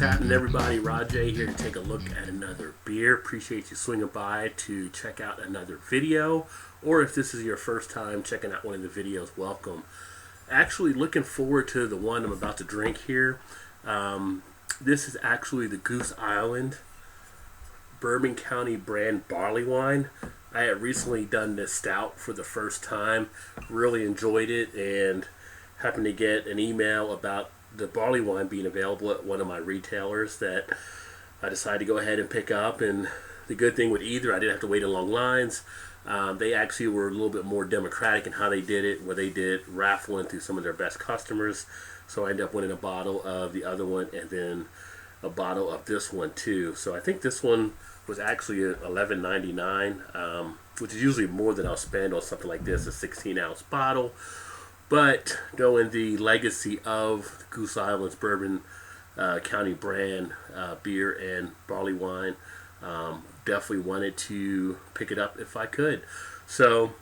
happening, everybody? Rod J here to take a look at another beer. Appreciate you swinging by to check out another video, or if this is your first time checking out one of the videos, welcome. Actually looking forward to the one I'm about to drink here. This is actually the Goose Island Bourbon County brand Barleywine. I had recently done this stout for the first time, really enjoyed it, and happened to get an email about the Barleywine being available at one of my retailers that I decided to go ahead and pick up. And the good thing with either, I didn't have to wait in long lines. They actually were a little bit more democratic in how they did it, where they did raffling through some of their best customers. So I ended up winning a bottle of the other one and then a bottle of this one too. So I think this one was actually $11.99, which is usually more than I'll spend on something like this, a 16-ounce bottle. But knowing the legacy of the Goose Island's Bourbon County brand beer and barley wine, definitely wanted to pick it up if I could. So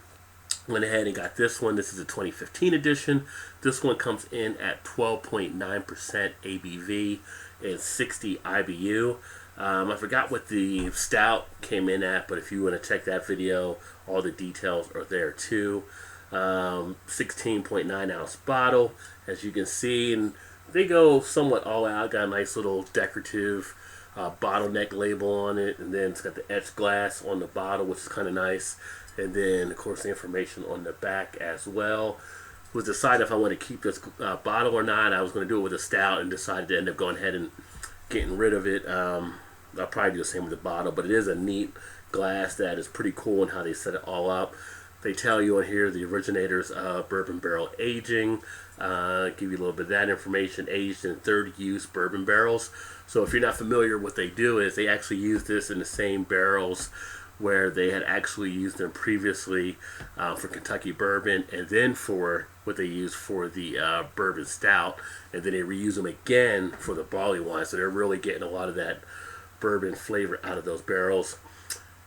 went ahead and got this one. This is a 2015 edition. This one comes in at 12.9% ABV and 60 IBU. I forgot what the stout came in at, but if you want to check that video, all the details are there too. 16.9 ounce bottle, as you can see, and they go somewhat all out. Got a nice little decorative bottleneck label on it, and then it's got the etched glass on the bottle, which is kind of nice, and then of course the information on the back as well. Was decided if I want to keep this bottle or not. I was going to do it with a stout and decided to end up going ahead and getting rid of it. I'll probably do the same with the bottle, but it is a neat glass that is pretty cool in how they set it all up. They tell you on here the originators of bourbon barrel aging, give you a little bit of that information, aged in third use bourbon barrels. So if you're not familiar, what they do is they actually use this in the same barrels where they had actually used them previously for Kentucky bourbon, and then for what they use for the bourbon stout, and then they reuse them again for the barley wine. So they're really getting a lot of that bourbon flavor out of those barrels.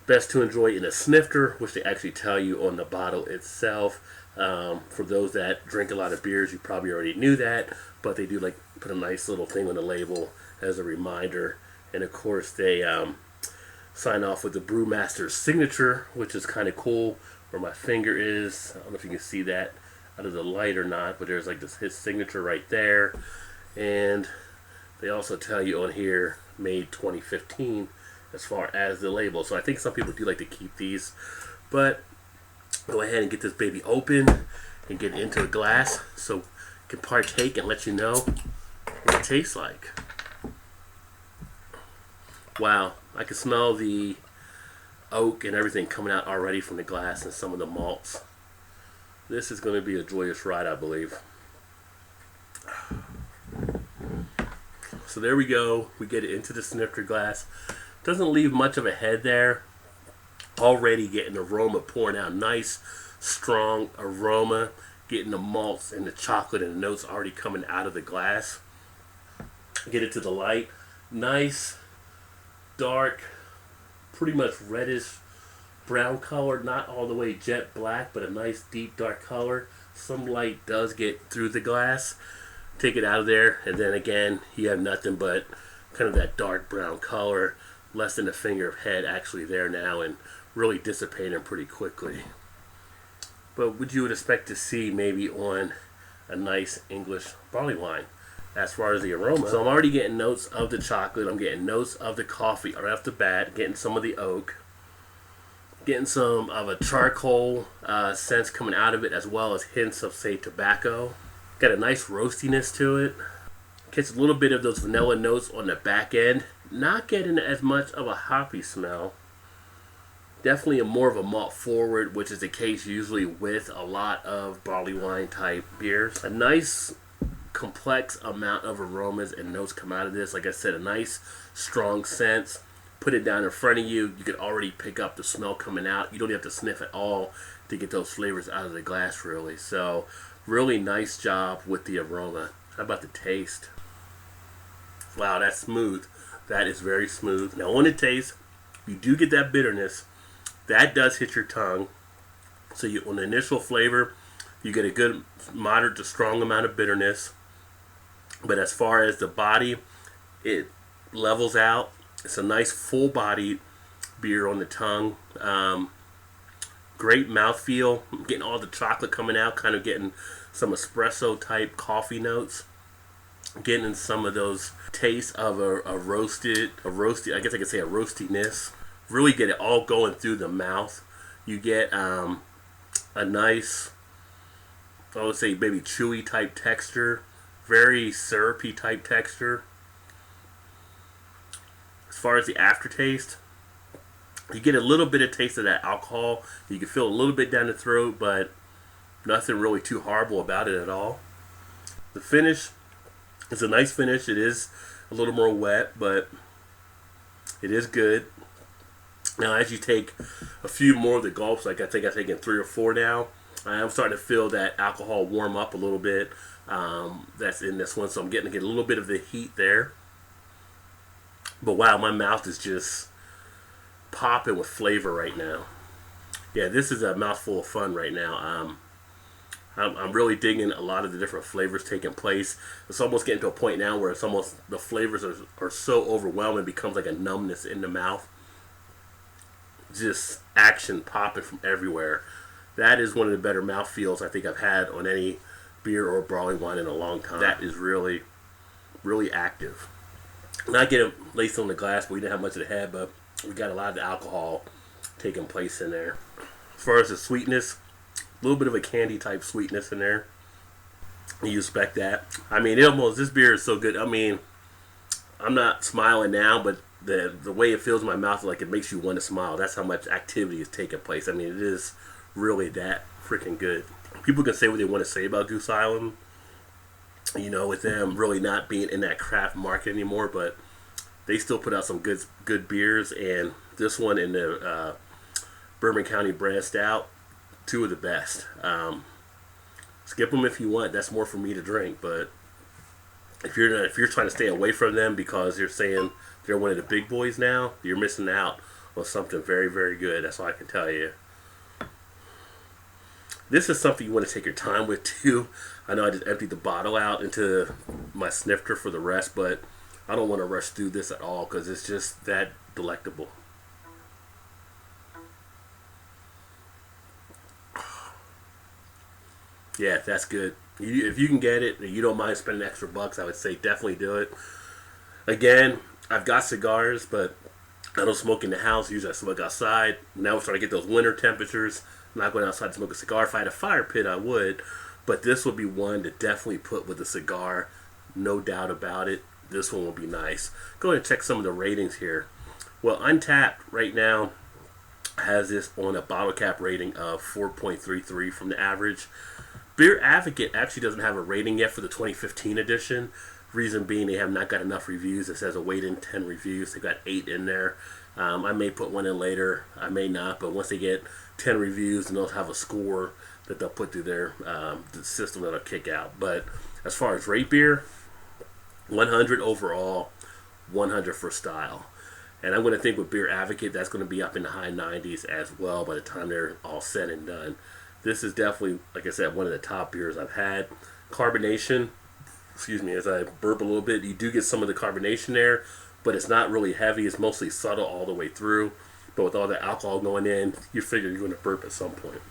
Best to enjoy in a snifter, which they actually tell you on the bottle itself. For those that drink a lot of beers, you probably already knew that, but they do like put a nice little thing on the label as a reminder. And of course they sign off with the brewmaster's signature, which is kind of cool, where my finger is. I don't know if you can see that out of the light or not, but there's like his signature right there. And they also tell you on here, made 2015, as far as the label. So I think some people do like to keep these, but go ahead and get this baby open and get it into a glass so I can partake and let you know what it tastes like. Wow, I can smell the oak and everything coming out already from the glass and some of the malts. This is going to be a joyous ride, I believe. So there we go. We get it into the snifter glass. Doesn't leave much of a head there. Already getting aroma pouring out. Nice, strong aroma. Getting the malts and the chocolate and the notes already coming out of the glass. Get it to the light. Nice, dark, pretty much reddish brown color. Not all the way jet black, but a nice deep dark color. Some light does get through the glass. Take it out of there, and then again, you have nothing but kind of that dark brown color. Less than a finger of head actually there now, and really dissipating pretty quickly. But what you would expect to see maybe on a nice English barley wine as far as the aroma. So I'm already getting notes of the chocolate. I'm getting notes of the coffee right off the bat. Getting some of the oak. Getting some of a charcoal sense coming out of it, as well as hints of, say, tobacco. Got a nice roastiness to it. Gets a little bit of those vanilla notes on the back end. Not getting as much of a hoppy smell. Definitely more of a malt forward, which is the case usually with a lot of barley wine type beers. A nice complex amount of aromas and notes come out of this. Like I said, a nice strong sense. Put it down in front of you, you could already pick up the smell coming out. You don't have to sniff at all to get those flavors out of the glass, really. So really nice job with the aroma. How about the taste? Wow, that's smooth. That is very smooth. Now on the taste, you do get that bitterness. That does hit your tongue. So on the initial flavor, you get a good moderate to strong amount of bitterness. But as far as the body, it levels out. It's a nice full-bodied beer on the tongue. Great mouthfeel. I'm getting all the chocolate coming out, kind of getting some espresso type coffee notes. Getting some of those tastes of a roasted, I guess I could say a roastiness. Really get it all going through the mouth. You get a nice, I would say maybe chewy type texture. Very syrupy type texture. As far as the aftertaste, you get a little bit of taste of that alcohol. You can feel a little bit down the throat, but nothing really too horrible about it at all. The finish, it's a nice finish. It is a little more wet, but it is good. Now, as you take a few more of the gulps, like I think I've taken 3 or 4 now, I am starting to feel that alcohol warm up a little bit. That's in this one, so I'm getting to get a little bit of the heat there. But wow, my mouth is just popping with flavor right now. Yeah, this is a mouthful of fun right now. I'm really digging a lot of the different flavors taking place. It's almost getting to a point now where it's almost, the flavors are so overwhelming, it becomes like a numbness in the mouth. Just action popping from everywhere. That is one of the better mouthfeels I think I've had on any beer or barley wine in a long time. That is really, really active. Not getting laced on the glass, but we didn't have much of the head, but we got a lot of the alcohol taking place in there. As far as the sweetness, a little bit of a candy type sweetness in there. You expect that. I mean, this beer is so good. I mean, I'm not smiling now, but the way it fills my mouth, like it makes you want to smile. That's how much activity is taking place. I mean, it is really that freaking good. People can say what they want to say about Goose Island, you know, with them really not being in that craft market anymore, but they still put out some good beers, and this one in the Bourbon County Brand Stout, 2 of the best. Skip them if you want. That's more for me to drink, but if you're trying to stay away from them because you're saying they're one of the big boys now, you're missing out on something very, very good. That's all I can tell you. This is something you want to take your time with too. I know I just emptied the bottle out into my snifter for the rest, but I don't want to rush through this at all because it's just that delectable. Yeah, that's good. If you can get it and you don't mind spending extra bucks, I would say definitely do it. Again, I've got cigars, but I don't smoke in the house. Usually I smoke outside. Now we're starting to get those winter temperatures. I'm not going outside to smoke a cigar. If I had a fire pit, I would. But this would be one to definitely put with a cigar. No doubt about it. This one will be nice. Go ahead and check some of the ratings here. Well, Untapped right now has this on a bottle cap rating of 4.33 from the average. Beer Advocate actually doesn't have a rating yet for the 2015 edition. Reason being, they have not got enough reviews. It says a wait-in 10 reviews. They've got 8 in there. I may put one in later. I may not. But once they get 10 reviews, then they'll have a score that they'll put through their the system that'll kick out. But as far as rate beer, 100 overall, 100 for style. And I'm going to think with Beer Advocate, that's going to be up in the high 90s as well by the time they're all said and done. This is definitely, like I said, one of the top beers I've had. Carbonation, as I burp a little bit, you do get some of the carbonation there, but it's not really heavy. It's mostly subtle all the way through. But with all the alcohol going in, you figure you're going to burp at some point.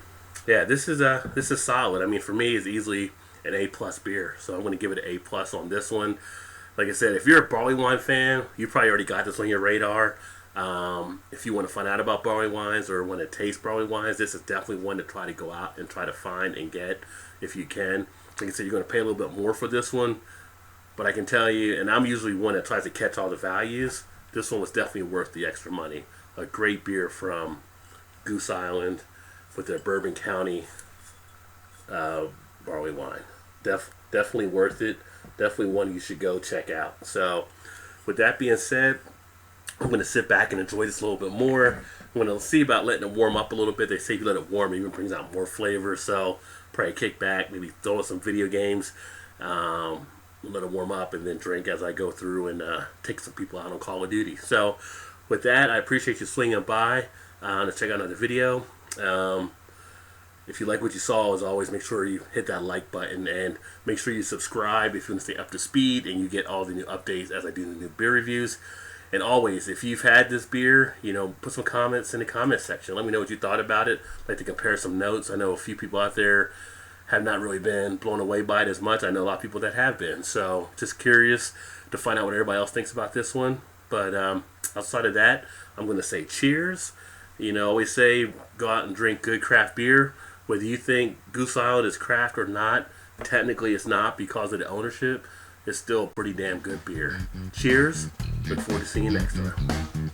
Yeah, this is solid. I mean, for me, it's easily an A+ beer. So I'm going to give it an A+ on this one. Like I said, if you're a barley wine fan, you probably already got this on your radar. If you want to find out about barley wines or want to taste barley wines, this is definitely one to try to go out and try to find and get if you can. Like I said, you're going to pay a little bit more for this one, but I can tell you, and I'm usually one that tries to catch all the values, this one was definitely worth the extra money. A great beer from Goose Island with their Bourbon County barley wine. Definitely worth it. Definitely one you should go check out. So with that being said, I'm going to sit back and enjoy this a little bit more. I'm going to see about letting it warm up a little bit. They say if you let it warm, it even brings out more flavor. So probably kick back, maybe throw in some video games, let it warm up, and then drink as I go through and take some people out on Call of Duty. So with that, I appreciate you swinging by to check out another video. If you like what you saw, as always, make sure you hit that like button and make sure you subscribe if you want to stay up to speed and you get all the new updates as I do the new beer reviews. And always, if you've had this beer, put some comments in the comment section. Let me know what you thought about it. I'd like to compare some notes. I know a few people out there have not really been blown away by it as much. I know a lot of people that have been. So just curious to find out what everybody else thinks about this one. But outside of that, I'm going to say cheers. Always say go out and drink good craft beer. Whether you think Goose Island is craft or not, technically it's not because of the ownership. It's still pretty damn good beer. Cheers. Look forward to seeing you next time.